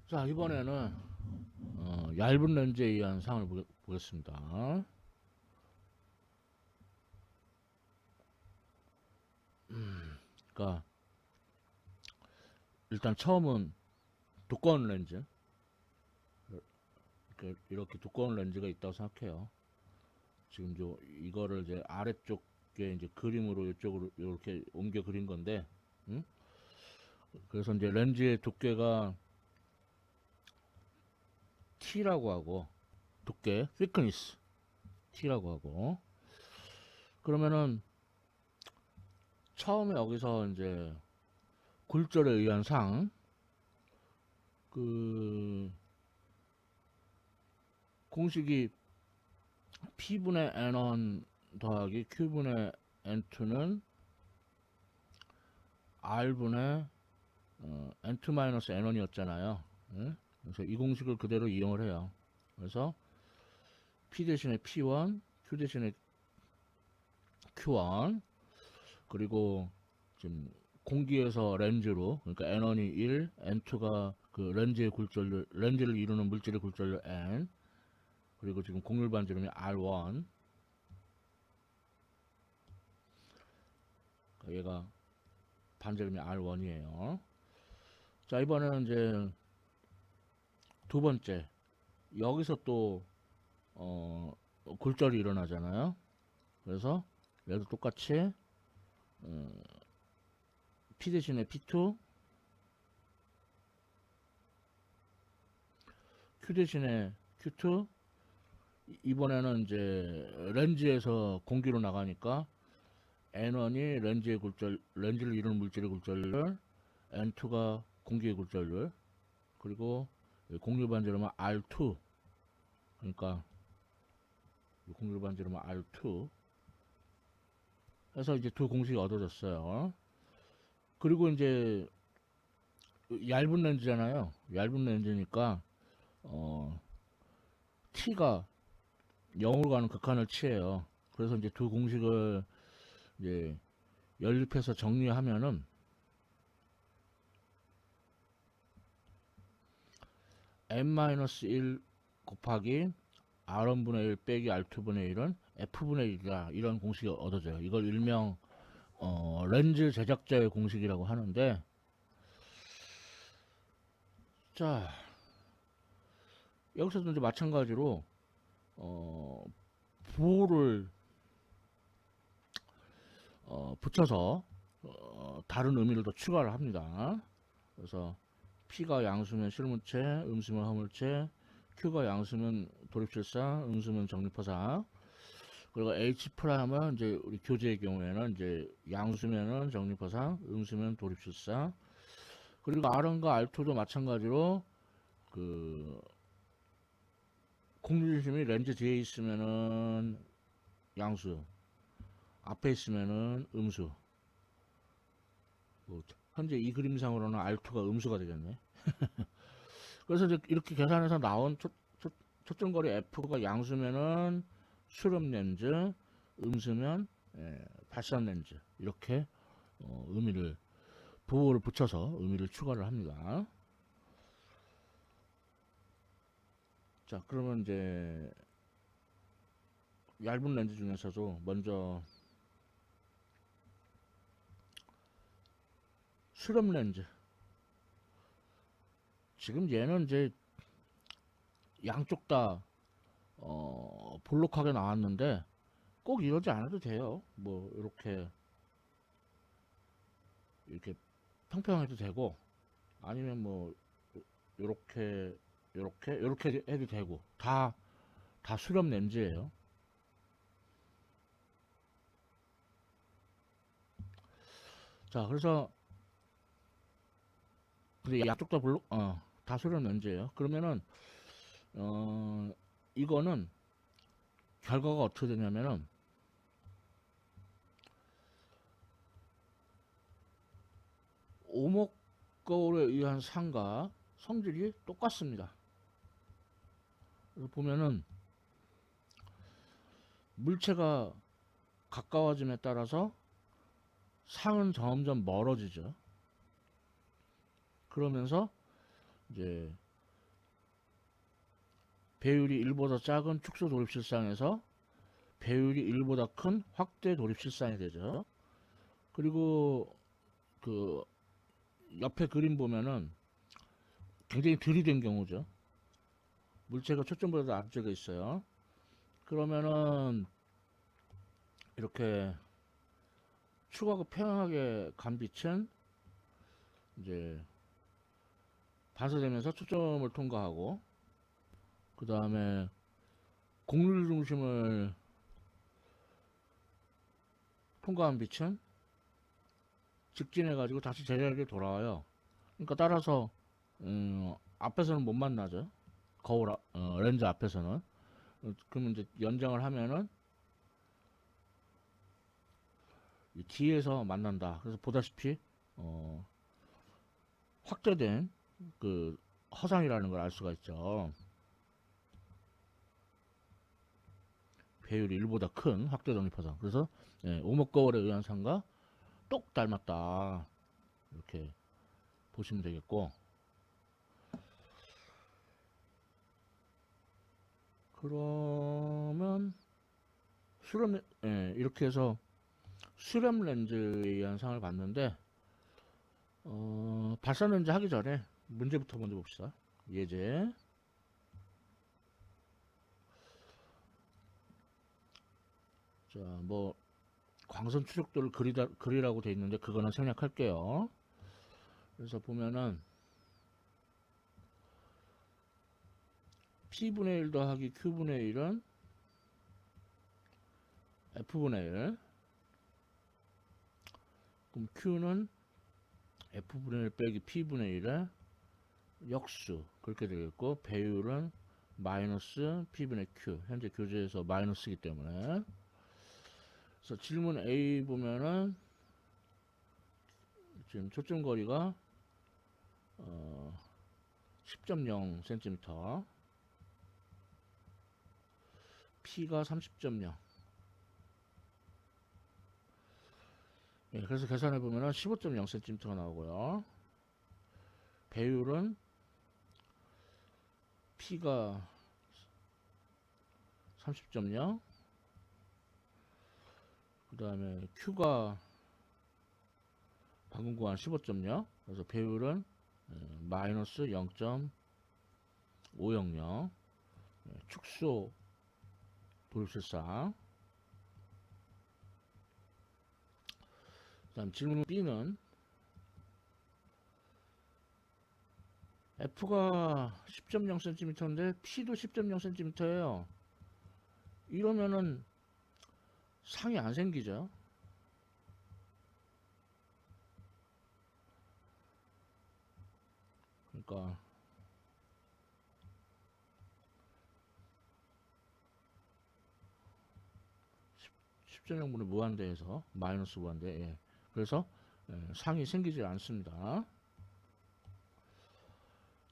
자, 이번에는 얇은 렌즈에 의한 상을 보겠습니다. 그러니까 일단 처음은 두꺼운 렌즈, 이렇게 두꺼운 렌즈가 있다고 생각해요. 지금 이거를 이제 아래쪽에 이제 그림으로 이쪽으로 이렇게 옮겨 그린 건데, 응? 그래서 이제 렌즈의 두께가 T라고 하고, 두께, thickness T라고 하고, 그러면은 처음에 여기서 이제 굴절에 의한 상, 그 공식이 P분의 N1 더하기 Q분의 N2는 R분의 N2-N1이었잖아요. 예? 그래서 이 공식을 그대로 이용을 해요. 그래서 P 대신에 P1, Q 대신에 Q1, 그리고 지금 공기에서 렌즈로, 그러니까 N1이 1, N2가 그 렌즈의 굴절률, 렌즈를 이루는 물질의 굴절률 N, 그리고 지금 곡률 반지름이 R1, 얘가 반지름이 R1이에요. 자, 이번에는 이제 두 번째, 여기서 또 굴절이 일어나잖아요. 그래서 얘도 똑같이 P 대신에 P2, Q 대신에 Q2. 이번에는 이제 렌즈에서 공기로 나가니까 N1이 렌즈를 이루는 물질의 굴절률, N2가 공기의 굴절률, 그리고 공유 반지름은 R2. 그러니까 공유 반지름은 R2. 해서 이제 두 공식이 얻어졌어요. 그리고 이제 얇은 렌즈잖아요. 얇은 렌즈니까 T가 0으로 가는 극한을 취해요. 그래서 이제 두 공식을 이제 연립해서 정리하면은 n-1 곱하기 r1분의 1 빼기 r2분의 1은 f분의 1이다, 이런 공식이 얻어져요. 이걸 일명 렌즈 제작자의 공식이라고 하는데, 자, 여기서도 이제 마찬가지로 부호를 붙여서 다른 의미를 더 추가를 합니다. 그래서 P가 양수면 실물체, 음수면 화물체, Q가 양수면 돌입실상, 음수면 정립허상, 그리고 H'은 이제 우리 교재의 경우에는 이제 양수면은 정립허상, 음수면 돌입실상, 그리고 R과 R2도 마찬가지로 그 공유중심이 렌즈 뒤에 있으면은 양수, 앞에 있으면은 음수. 뭐 현재 이 그림상으로는 R2가 음수가 되겠네. 그래서 이제 이렇게 계산해서 나온 초점거리 F가 양수면은 수렴 렌즈, 음수면 발산 렌즈, 이렇게 의미를, 부호를 붙여서 의미를 추가를 합니다. 자, 그러면 이제 얇은 렌즈 중에서도 먼저 수렴 렌즈. 지금 얘는 이제 양쪽 다 볼록하게 나왔는데 꼭 이러지 않아도 돼요. 뭐 이렇게 평평해도 되고, 아니면 뭐 요렇게 해도 되고, 다 수렴 렌즈예요. 자, 그래서 근데 양쪽 다 다 수렴 렌즈예요. 그러면은 이거는 결과가 어떻게 되냐면은 오목 거울에 의한 상과 성질이 똑같습니다. 그래서 보면은 물체가 가까워짐에 따라서 상은 점점 멀어지죠. 그러면서 이제 배율이 1보다 작은 축소 돌입실상에서 배율이 1보다 큰 확대 돌입실상이 되죠. 그리고 그 옆에 그림 보면은 굉장히 들이댄 경우죠. 물체가 초점보다 앞쪽에 있어요. 그러면은 이렇게 축하고 평행하게 간 빛은 이제 반사되면서 초점을 통과하고, 그 다음에 곡률 중심을 통과한 빛은 직진해 가지고 다시 제자리에 돌아와요. 그러니까 따라서 앞에서는 못 만나죠. 렌즈 앞에서는. 그러면 이제 연장을 하면은 뒤에서 만난다. 그래서 보다시피 확대된 그 허상이라는 걸 알 수가 있죠. 배율이 1보다 큰 확대 독립 허상. 그래서 오목거울에 의한 상과 똑 닮았다. 이렇게 보시면 되겠고, 그러면 이렇게 해서 수렴 렌즈에 의한 상을 봤는데, 발사 렌즈 하기 전에 문제부터 먼저 봅시다. 예제. 자, 뭐 광선 추적도를 그리라고 돼 있는데 그거는 생략할게요. 그래서 보면은 P분의 1 더하기 Q분의 1은 F분의 1. 그럼 Q는 F분의 1 빼기 P분의 1의 역수. 그렇게 되겠고, 배율은 마이너스 P분의 Q. 현재 교재에서 마이너스이기 때문에. 그래서 질문 A 보면은 지금 초점 거리가 10.0cm, P가 30.0. 그래서 계산해 보면은 15.0cm가 나오고요. 배율은 P가 30.0, 그 다음에 Q가 방금 구한 15.0. 그래서 배율은 마이너스 0.500. 축소 돌출상. 그 다음 질문 B는 F가 10.0cm인데 P도 10.0cm예요. 이러면은 상이 안 생기죠. 그러니까 10.0분의 무한대에서 마이너스 무한대. 그래서 상이 생기지 않습니다.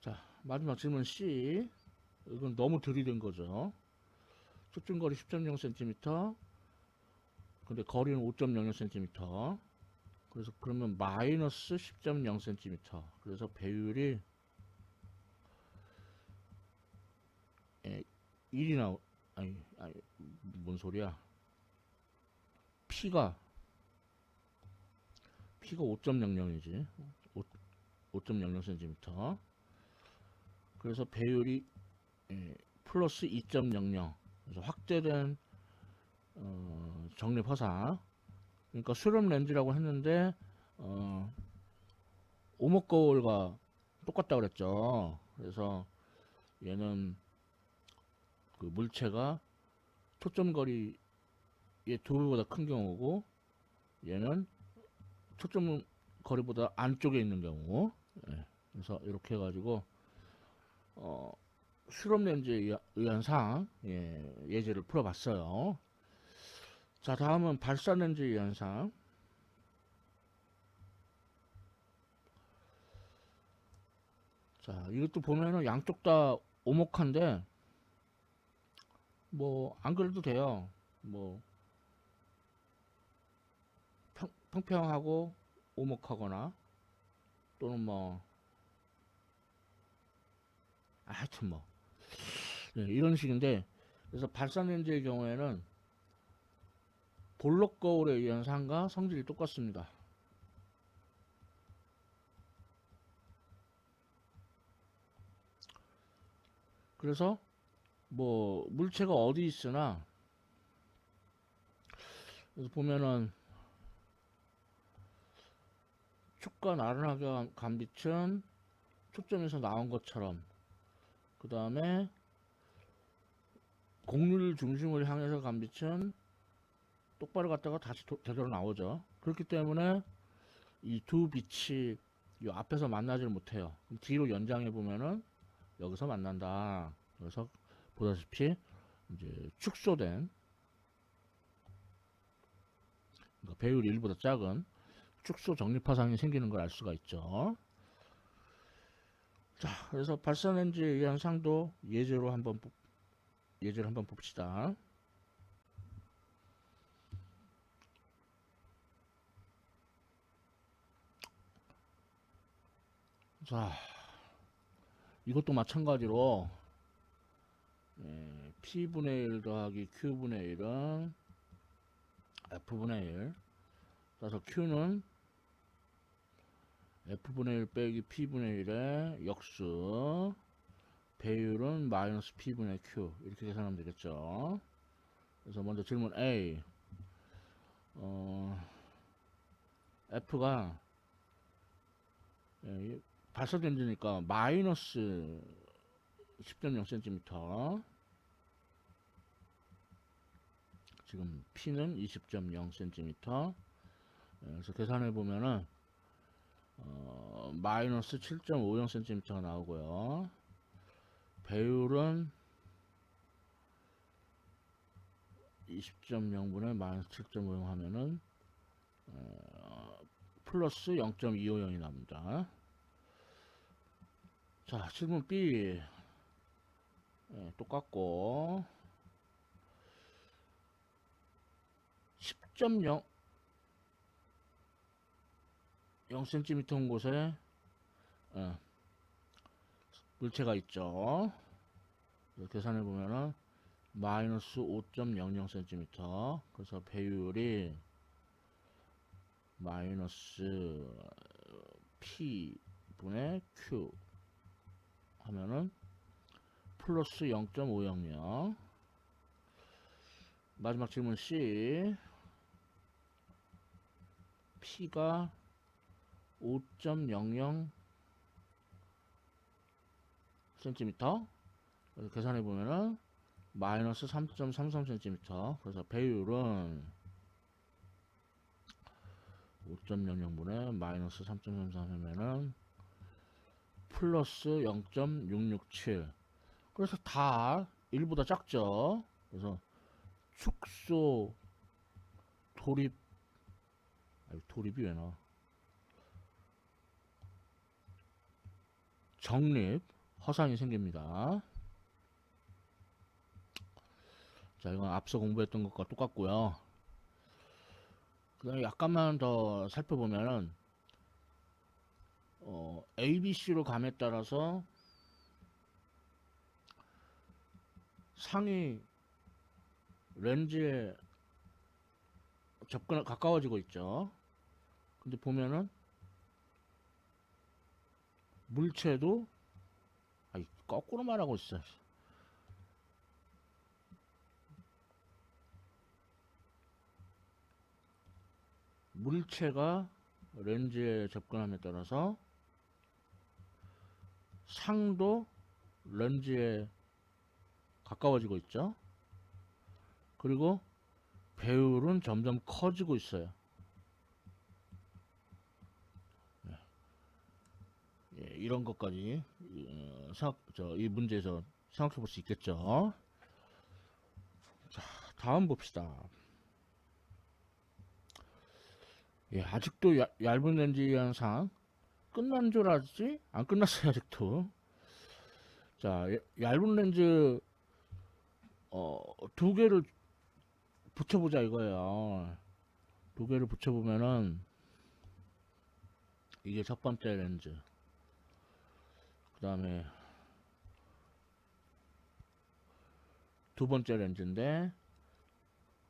자, 마지막 질문 C. 이건 너무 들이댄 거죠. 초점거리 10.0cm, 근데 거리는 5.00cm. 그래서 그러면 마이너스 10.0cm. 그래서 배율이 1이 아니, 뭔 소리야. P가 5.00이지. 5.00cm. 그래서 배율이 플러스 2.00. 그래서 확대된 정립 허상. 그러니까 수렴 렌즈라고 했는데 오목 거울과 똑같다 그랬죠. 그래서 얘는 그 물체가 초점 거리의 2배보다 큰 경우고, 얘는 초점 거리보다 안쪽에 있는 경우. 그래서 이렇게 해가지고 수렴 렌즈에 의한 상 예제를 풀어봤어요. 자, 다음은 발사 렌즈에 의한 상. 자, 이것도 보면은 양쪽 다 오목한데 뭐 안 그래도 돼요. 뭐 평평하고 오목하거나, 또는 뭐 하여튼 뭐 네, 이런 식인데, 그래서 발산 렌즈의 경우에는 볼록 거울에 의한 상과 성질이 똑같습니다. 그래서 뭐 물체가 어디 있으나, 그래서 보면은 축과 나른하게 간 빛은 초점에서 나온 것처럼, 그 다음에 곡률 중심을 향해서 간 빛은 똑바로 갔다가 다시 되돌아 나오죠. 그렇기 때문에 이 두 빛이 이 앞에서 만나질 못해요. 그럼 뒤로 연장해 보면은 여기서 만난다. 그래서 보다시피 이제 축소된, 그러니까 배율이 1보다 작은 축소 정립파상이 생기는 걸 알 수가 있죠. 자, 그래서 발산 렌즈에 의한 상도 예제를 한번 봅시다. 자, 이것도 마찬가지로 P분의 1 더하기 Q분의 1은 F분의 1, 따라서 Q는 F분의 1 빼기 P분의 1의 역수, 배율은 마이너스 P분의 Q, 이렇게 계산하면 되겠죠. 그래서 먼저 질문 A, F가 발사 렌즈니까 마이너스 10.0cm, 지금 P는 20.0cm, 그래서 계산해 보면은 마이너스 7.50cm가 나오고요. 배율은 20.0분의 마이너스 7.50 하면은 플러스 0.250이 납니다. 자, 질문 B, 똑같고 10.0 0cm 온 곳에 물체가 있죠. 계산해 보면은 마이너스 5.00cm, 그래서 배율이 마이너스 P분의 Q 하면은 플러스 0.500. 마지막 질문 C, P가 5.00cm, 그래서 계산해 보면은 마이너스 3.33cm, 그래서 배율은 5.00분의 마이너스 3.33 하면은 플러스 0.667. 그래서 다 1보다 작죠. 그래서 축소 돌입, 돌입이 왜 나와? 정립 허상이 생깁니다. 자, 이건 앞서 공부했던 것과 똑같고요. 그 다음에 약간만 더 살펴보면은 ABC로 감에 따라서 상이 렌즈에 가까워지고 있죠. 근데 보면은 물체도, 거꾸로 말하고 있어. 물체가 렌즈에 접근함에 따라서 상도 렌즈에 가까워지고 있죠. 그리고 배율은 점점 커지고 있어요. 이런 것까지 이 문제에서 생각해 볼 수 있겠죠. 자, 다음 봅시다. 아직도 얇은 렌즈에 의한 상 끝난 줄 알았지? 안 끝났어요, 아직도. 자, 얇은 렌즈 두 개를 붙여보자 이거예요. 두 개를 붙여보면은 이게 첫 번째 렌즈, 그 다음에 두 번째 렌즈인데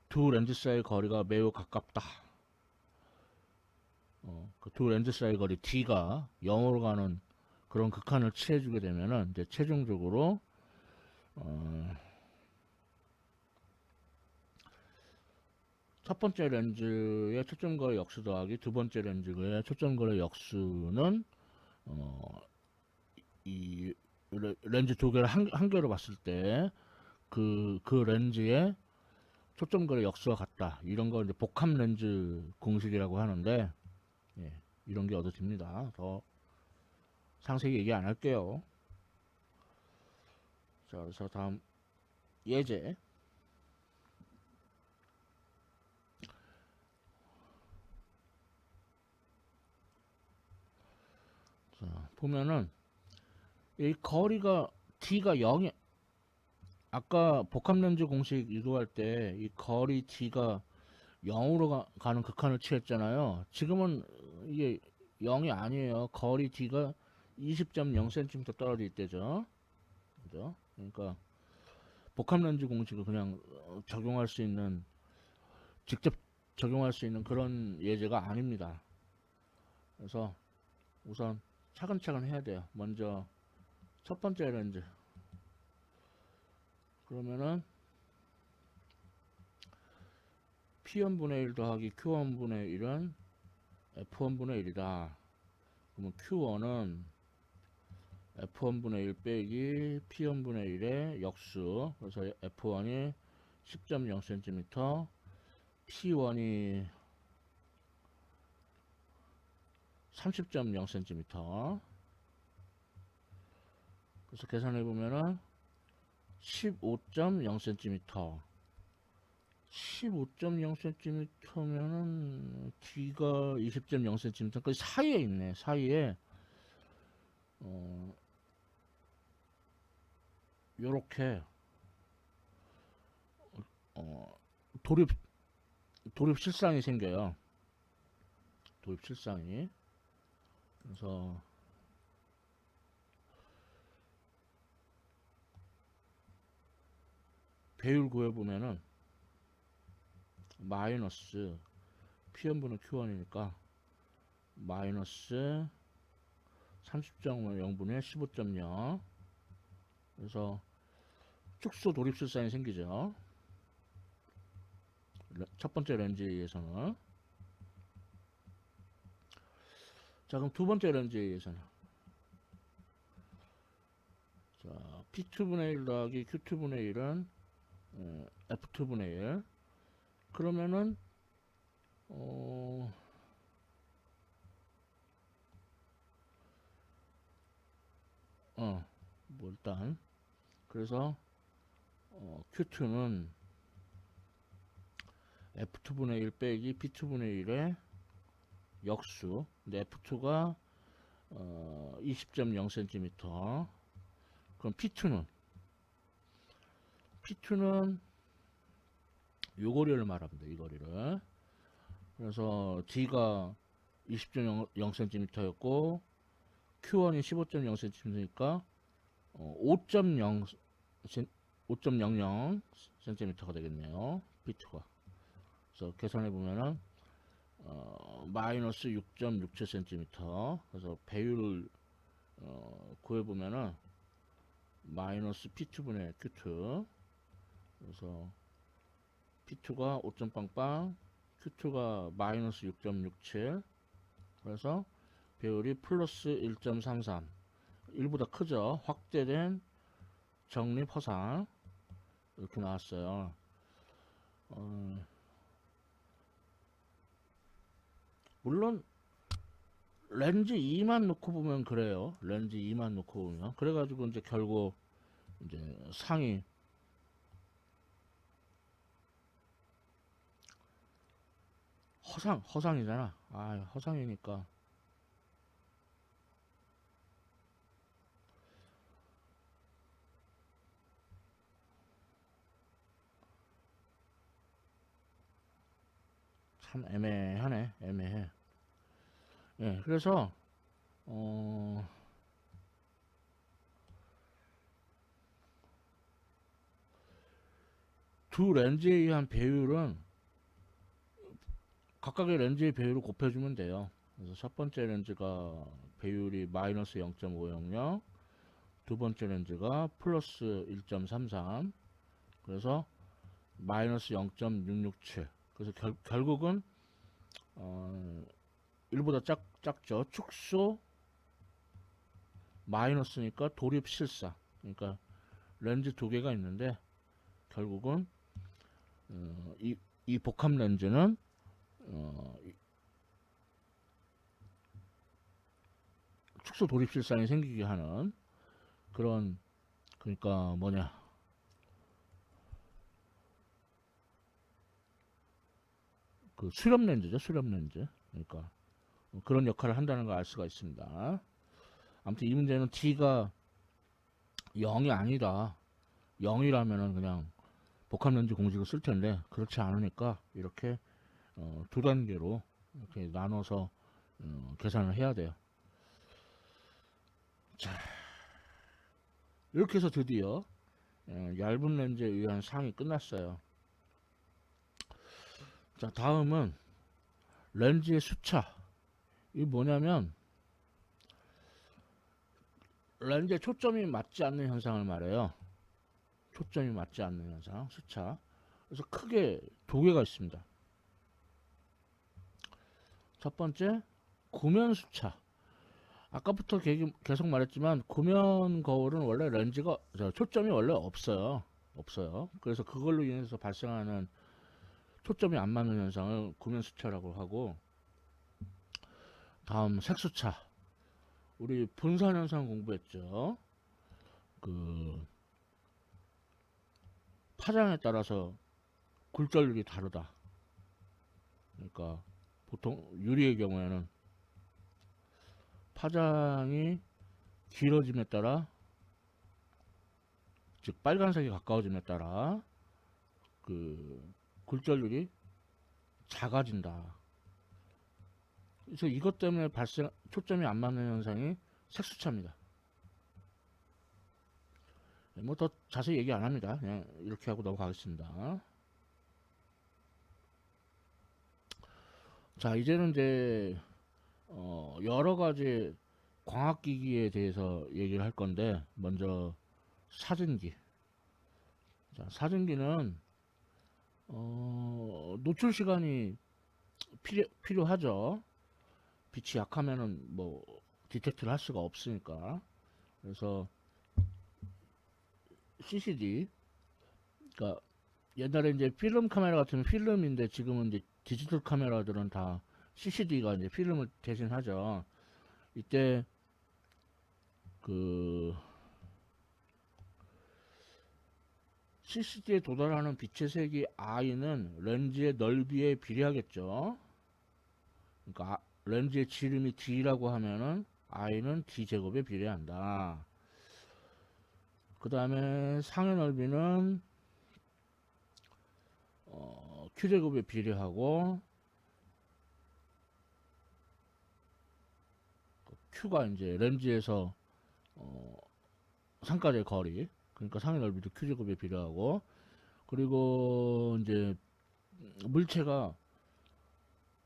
두 렌즈 사이 거리가 매우 가깝다. 그 두 렌즈 사이 거리 D가 0으로 가는 그런 극한을 취해주게 되면은 이제 최종적으로 첫 번째 렌즈의 초점거리 역수 더하기 두 번째 렌즈의 초점거리 역수는 이 렌즈 두 개를 한 개로 봤을 때 그 렌즈의 초점거리 역수와 같다. 이런 걸 이제 복합 렌즈 공식이라고 하는데, 예, 이런 게 얻어집니다. 더 상세히 얘기 안 할게요. 자, 그래서 다음 예제. 자, 보면은 이 거리가 D가 0이 아까 복합 렌즈 공식 이루할 때 이 거리 D가 0으로 가는 극한을 취했잖아요. 지금은 이게 0이 아니에요. 거리 D가 20.0cm 떨어져 있대죠. 그죠? 그러니까 복합 렌즈 공식을 그냥 적용할 수 있는, 직접 적용할 수 있는 그런 예제가 아닙니다. 그래서 우선 차근차근 해야 돼요. 먼저 첫 번째 렌즈. 그러면은 P1분의 1 더하기 Q1분의 1은 F1분의 1이다. 그러면 Q1은 F1분의 1 빼기 P1분의 1의 역수. 그래서 F1이 10.0cm, P1이 30.0cm. 그래서 계산해보면은 15.0cm. 15.0cm면은 D가 20.0cm. 그 사이에 있네. 사이에 요렇게 도립 실상이 생겨요. 도립 실상이. 그래서 배율 구해보면은 마이너스 P1분의 Q1이니까 마이너스 30.0분의 15.0. 그래서 축소 도립 실상이 생기죠. 첫 번째 렌즈에 의해서는. 자, 그럼 두 번째 렌즈에 의해서는, 자, P2분의 1 더하기 Q2분의 1은 F2분의 1. 그러면은 뭐 일단 그래서 Q2는 F2분의 1 빼기 P2분의 1의 역수. 근데 F2가 20.0cm. 그럼 P2는 요 거리를 말합니다. 이 거리를. 그래서 D가 20.0cm였고 Q1이 15.0cm니까 5.00cm가 되겠네요. P2가. 그래서 계산해 보면은 마이너스 6.67cm. 그래서 배율을 구해 보면은 마이너스 P2분의 Q2. 그래서 P2가 5. 빵빵, Q2가 마이너스 6.67. 그래서 배율이 플러스 1.33. 1보다 크죠. 확대된 정립 허상. 이렇게 나왔어요. 물론 렌즈 2만 놓고 보면 그래요. 렌즈 2만 놓고 보면. 그래가지고 이제 결국 이제 상이 허상이잖아. 아, 허상이니까. 참 애매하네. 애매해. 예, 그래서 두 렌즈에 의한 배율은 각각의 렌즈의 배율을 곱해주면 돼요. 그래서 첫 번째 렌즈가 배율이 마이너스 0.500, 두 번째 렌즈가 플러스 1.33, 그래서 마이너스 0.667. 그래서 결국은 1보다 작죠. 축소 마이너스니까 도립 실사. 그러니까 렌즈 두 개가 있는데 결국은 이 복합 렌즈는 축소 도립 실상이 생기게 하는 그런, 그러니까 뭐냐, 그 수렴 렌즈죠. 수렴 렌즈. 그러니까 그런 역할을 한다는 걸 알 수가 있습니다. 아무튼 이 문제는 D가 0이 아니다. 0이라면은 그냥 복합 렌즈 공식을 쓸 텐데 그렇지 않으니까 이렇게 두 단계로 이렇게 나눠서 계산을 해야 돼요. 자, 이렇게 해서 드디어 얇은 렌즈에 의한 상이 끝났어요. 자, 다음은 렌즈의 수차. 이게 뭐냐면 렌즈에 초점이 맞지 않는 현상을 말해요. 초점이 맞지 않는 현상, 수차. 그래서 크게 두 개가 있습니다. 첫 번째, 구면 수차. 아까부터 계속 말했지만 구면 거울은 원래 렌즈가 초점이 원래 없어요. 그래서 그걸로 인해서 발생하는 초점이 안 맞는 현상을 구면 수차라고 하고, 다음 색수차. 우리 분산 현상 공부했죠. 그 파장에 따라서 굴절률이 다르다. 그러니까 보통 유리의 경우에는 파장이 길어짐에 따라, 즉 빨간색이 가까워짐에 따라 그 굴절률이 작아진다. 그래서 이것 때문에 초점이 안 맞는 현상이 색수차입니다. 뭐 더 자세히 얘기 안 합니다. 그냥 이렇게 하고 넘어가겠습니다. 자, 이제는 이제 여러 가지 광학기기에 대해서 얘기를 할 건데, 먼저 사진기. 자, 사진기는 노출 시간이 필요하죠. 빛이 약하면은 뭐 디텍트를 할 수가 없으니까. 그래서 CCD, 그러니까 옛날에 이제 필름 카메라 같은 필름인데 지금은 이제 디지털 카메라들은 다 CCD가 이제 필름을 대신하죠. 이때 그 CCD에 도달하는 빛의 색이 I는 렌즈의 넓이에 비례하겠죠. 그러니까 렌즈의 지름이 D라고 하면은 I는 D 제곱에 비례한다. 그 다음에 상의 넓이는 Q 제곱에 비례하고, Q가 이제 렌즈에서 상가의 거리, 그러니까 상의 넓이도 Q 제곱에 비례하고, 그리고 이제 물체가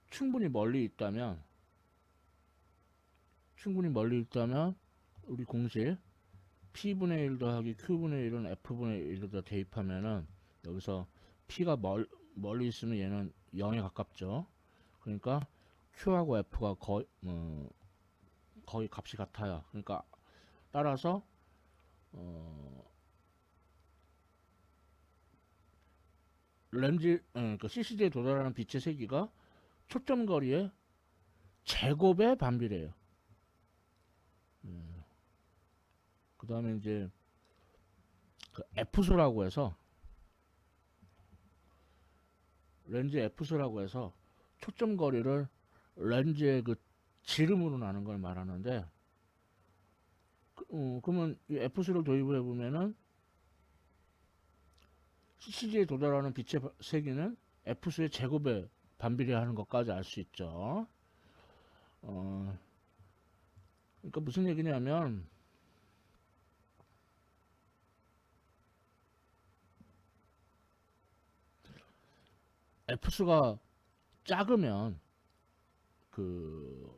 충분히 멀리 있다면 우리 공식 P분의 1 더하기 Q분의 1은 F분의 1에다 대입하면은 여기서 P가 멀리 있으면 얘는 0에 가깝죠. 그러니까 Q하고 F가 거의 값이 같아요. 그러니까 따라서 그 CCD에 도달하는 빛의 세기가 초점거리의 제곱에 반비례해요. 그 다음에 이제 그 F수라고 해서, 렌즈 F수라고 해서 초점거리를 렌즈의 그 지름으로 나눈 걸 말하는데, 그러면 이 F수를 도입을 해보면은 CCD에 도달하는 빛의 세기는 F수의 제곱에 반비례하는 것까지 알 수 있죠. 그러니까 무슨 얘기냐면, F수가 작으면 그,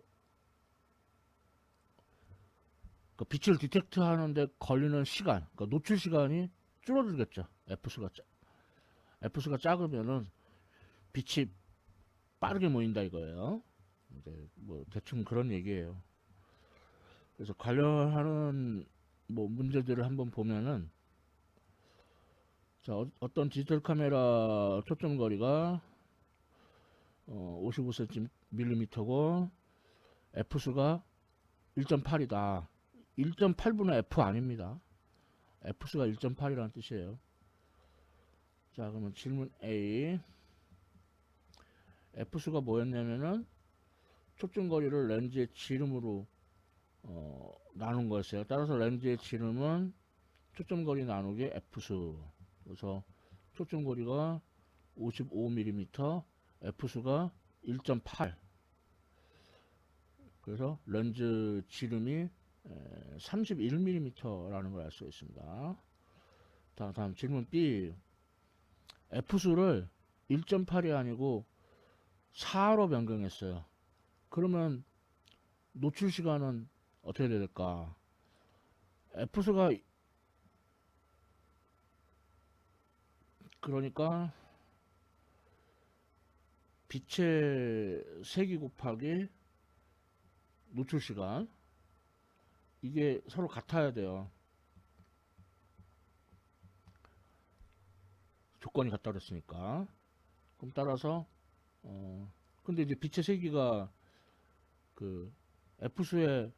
그 빛을 디텍트 하는데 걸리는 시간, 그러니까 노출 시간이 줄어들겠죠. F수가 작으면은 빛이 빠르게 모인다 이거예요. 이제 뭐 대충 그런 얘기예요. 그래서 관련하는 뭐 문제들을 한번 보면은, 자, 어떤 디지털 카메라 초점 거리가 55cm고 F수가 1.8이다. 1.8분의 F 아닙니다. F수가 1.8이라는 뜻이에요. 자, 그러면 질문 A. F수가 뭐였냐면은 초점 거리를 렌즈의 지름으로 나눈 거였어요. 따라서 렌즈의 지름은 초점 거리 나누기 F수. 그래서 초점 거리가 55mm, F수가 1.8. 그래서 렌즈 지름이 31mm라는 걸 알 수 있습니다. 다음 질문 B. F수를 1.8이 아니고 4로 변경했어요. 그러면 노출 시간은 어떻게 될까? F수가 그러니까 빛의 세기 곱하기 노출 시간, 이게 서로 같아야 돼요. 조건이 같다 그랬으니까. 그럼 따라서 근데 이제 빛의 세기가 그 F수의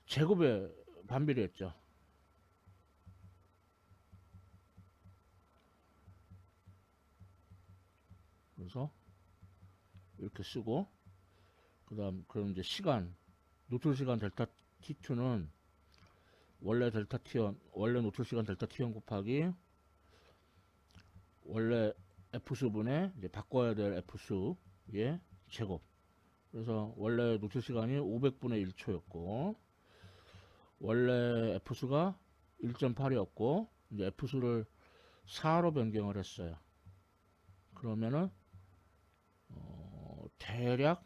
제곱에 반비례했죠. 그래서 이렇게 쓰고, 그럼 이제 시간, 노출 시간 델타 T2는 원래 노출 시간 델타 T1 곱하기 원래 F수분의 이제 바꿔야 될 F수의 제곱. 그래서 원래 노출 시간이 500분의 1초였고 원래 F수가 1.8이었고 이제 F수를 4로 변경을 했어요. 그러면은 대략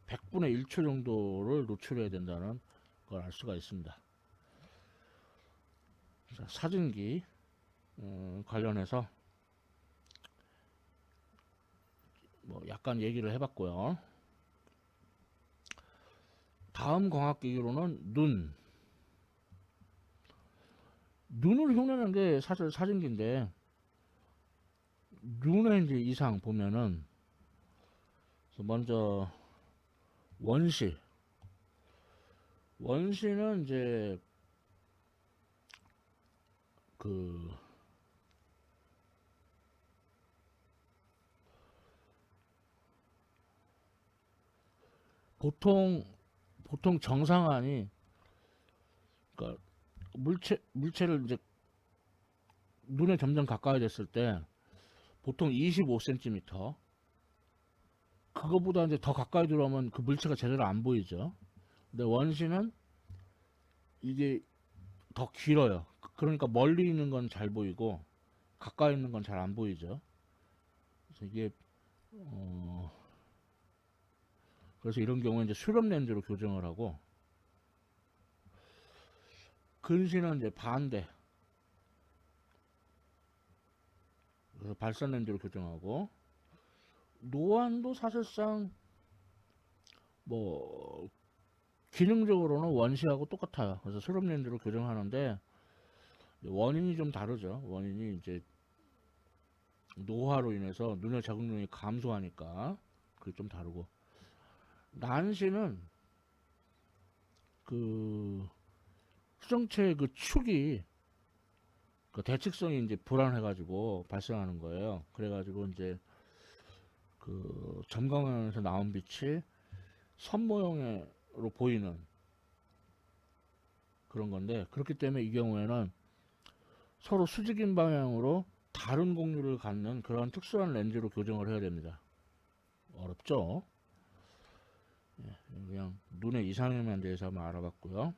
100분의 1초 정도를 노출해야 된다는 걸 알 수가 있습니다. 자, 사진기 관련해서 뭐 약간 얘기를 해봤고요. 다음 광학기기로는 눈을 흉내낸 게 사실 사진기인데, 눈의 이제 이상 보면은 먼저 원시는 이제 그 보통 정상안이, 그러니까 물체를 이제 눈에 점점 가까이 됐을 때 보통 25cm, 그거보다 이제 더 가까이 들어오면 그 물체가 제대로 안 보이죠. 근데 원시는 이게 더 길어요. 그러니까 멀리 있는 건 잘 보이고 가까이 있는 건 잘 안 보이죠. 그래서 이게 그래서 이런 경우에 이제 수렴 렌즈로 교정을 하고, 근시는 이제 반대, 그래서 발산 렌즈로 교정하고, 노안도 사실상 뭐 기능적으로는 원시하고 똑같아요. 그래서 수렴 렌즈로 교정하는데 원인이 좀 다르죠. 원인이 이제 노화로 인해서 눈의 자극력이 감소하니까 그게 좀 다르고, 난시는 그 수정체의 그 축이 그 대측성이 이제 불안해가지고 발생하는 거예요. 그래가지고 이제 그 점광원에서 나온 빛이 선 모형으로 보이는 그런 건데, 그렇기 때문에 이 경우에는 서로 수직인 방향으로 다른 곡률을 갖는 그런 특수한 렌즈로 교정을 해야 됩니다. 어렵죠? 그냥 눈의 이상에만 대해서 한번 알아봤고요.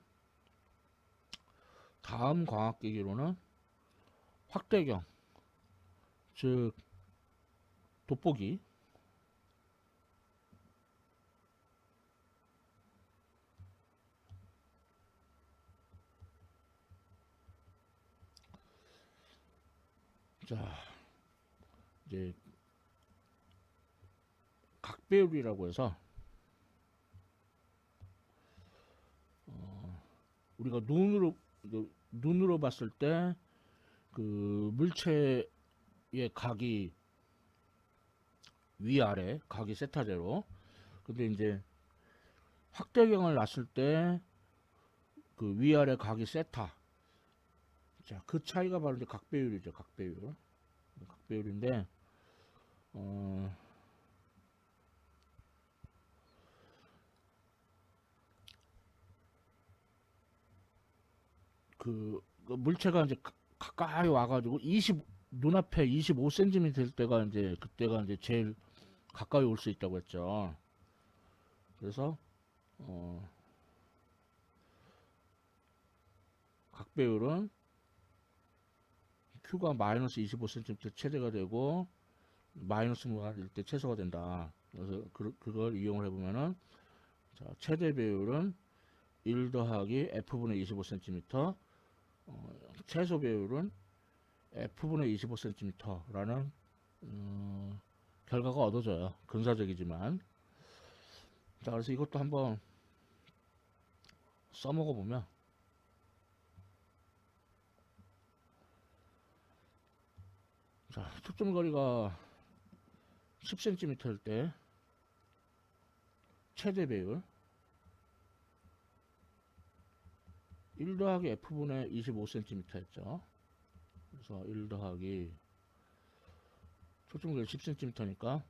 다음 광학기기로는 확대경. 즉 돋보기. 자, 이제 각배율이라고 해서 우리가 눈으로 봤을 때 그 물체의 각이 위아래 각이 세타제로. 근데 이제 확대경을 놨을 때 그 위아래 각이 세타. 자, 그 차이가 바로 이제 각배율이죠. 각배율인데 그 물체가 이제 가까이 와가지고 눈앞에 25cm 될 때가 이제 그때가 이제 제일 가까이 올 수 있다고 했죠. 그래서 각배율은 Q가 마이너스 25cm 최대가 되고 마이너스 무가 될 때 최소가 된다. 그래서 그걸 이용을 해보면은 자, 최대 배율은 1 더하기 F분의 25cm, 최소 배율은 F분의 25cm라는 결과가 얻어져요. 근사적이지만. 자, 그래서 이것도 한번 써먹어 보면 자, 초점거리가 10cm일 때 최대 배율 1 더하기 F분의 25cm 했죠. 그래서 1 더하기 초점거리 10cm니까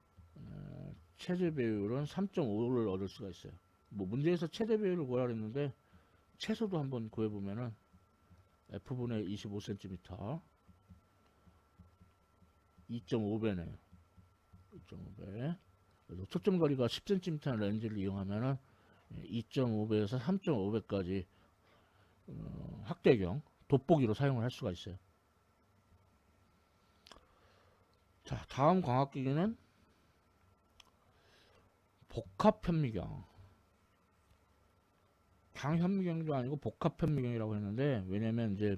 최대 배율은 3.5를 얻을 수가 있어요. 뭐 문제에서 최대 배율을 구하라 했는데 최소도 한번 구해보면은 F분의 25cm 2.5배네요. 2.5배. 그래서 초점거리가 10cm 렌즈를 이용하면은 2.5배에서 3.5배까지 확대경, 돋보기로 사용을 할 수가 있어요. 자, 다음 광학기기는 복합현미경. 강현미경도 아니고 복합현미경이라고 했는데, 왜냐면 이제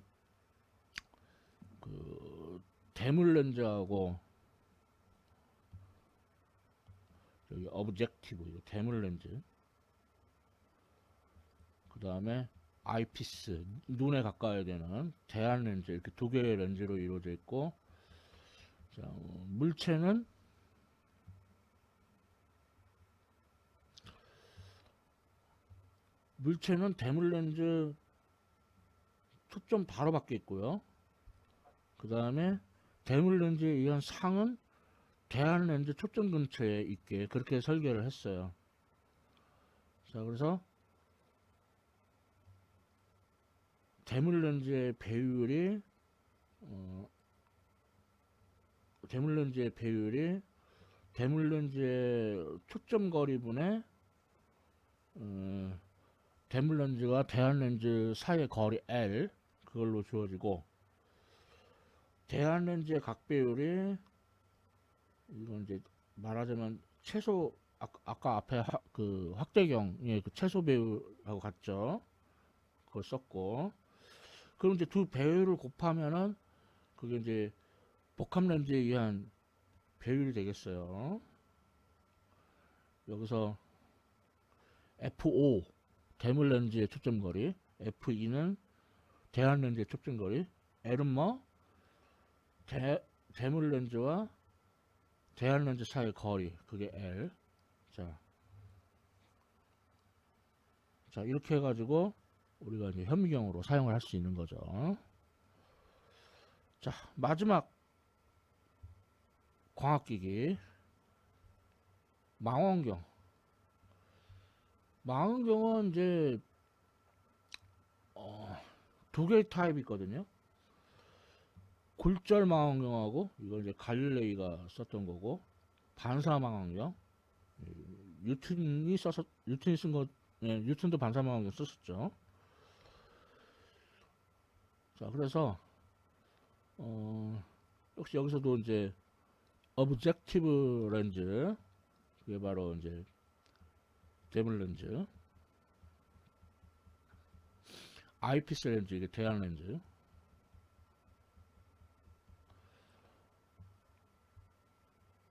그 대물 렌즈하고 여기 어브젝티브, 대물 렌즈, 그 다음에 아이피스, 눈에 가까워야 되는 대안 렌즈, 이렇게 두 개의 렌즈로 이루어져 있고, 자, 물체는 대물 렌즈 초점 바로 밖에 있고요. 그 다음에 대물 렌즈에 의한 상은 대안 렌즈 초점 근처에 있게 그렇게 설계를 했어요. 자, 그래서 대물 렌즈의 배율이 대물 렌즈의 초점 거리분의 대물 렌즈와 대안 렌즈 사이의 거리 L, 그걸로 주어지고, 대안 렌즈의 각배율이 이건 이제 말하자면 최소, 아까 앞에 그 확대경의 그 최소 배율하고 같죠. 그걸 썼고, 그럼 이제 두 배율을 곱하면은 그게 이제 복합 렌즈에 의한 배율이 되겠어요. 여기서 F5 대물 렌즈의 초점거리, F2는 대안 렌즈의 초점거리, L은 뭐 대물 렌즈와 대안 렌즈 사이의 거리, 그게 L. 자, 이렇게 해가지고 우리가 이제 현미경으로 사용을 할 수 있는 거죠. 자, 마지막 광학기기 망원경. 망원경은 이제 두 개의 타입이 있거든요. 굴절 망원경하고, 이걸 이제 갈릴레이가 썼던 거고, 반사 망원경. 뉴턴이 쓴 거, 뉴턴도 반사 망원경 썼었죠. 자, 그래서 역시 여기서도 이제 오브젝티브 렌즈, 그게 바로 이제 대물 렌즈, 아이피스 렌즈, 이게 대안 렌즈.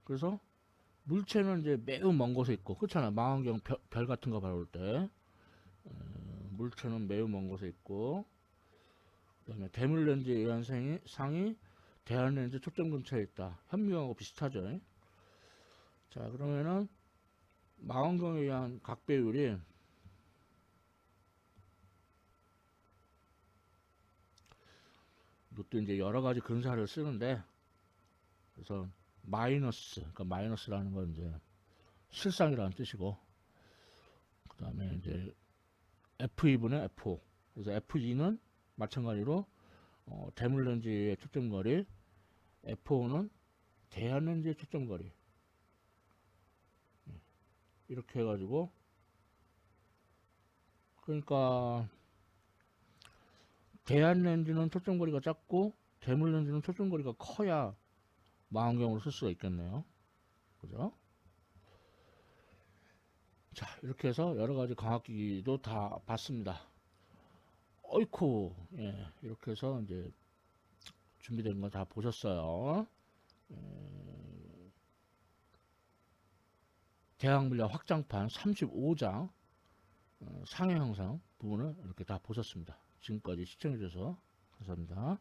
그래서 물체는 이제 매우 먼 곳에 있고, 그렇잖아. 망원경 별 같은 거 바라볼 때 물체는 매우 먼 곳에 있고, 그다음에 대물 렌즈의 외관상이 대안 렌즈 초점 근처에 있다. 현미경하고 비슷하죠. 자, 그러면은 망원경에 의한 각배율이 이것도 이제 여러 가지 근사를 쓰는데, 그래서 마이너스, 그러니까 마이너스라는 건 이제 실상이라는 뜻이고, 그 다음에 이제 F2분의 F5. 그래서 F2는 마찬가지로 대물 렌즈의 초점거리, F5는 대안 렌즈의 초점거리. 이렇게 해가지고, 그러니까 대안 렌즈는 초점거리가 작고 대물 렌즈는 초점거리가 커야 망원경으로 쓸 수가 있겠네요. 그죠? 자, 이렇게 해서 여러 가지 광학기기도 다 봤습니다. 어이쿠, 예, 이렇게 해서 이제 준비된 거 다 보셨어요. 대학 물리학 확장판 35장 상해 형상 부분을 이렇게 다 보셨습니다. 지금까지 시청해주셔서 감사합니다.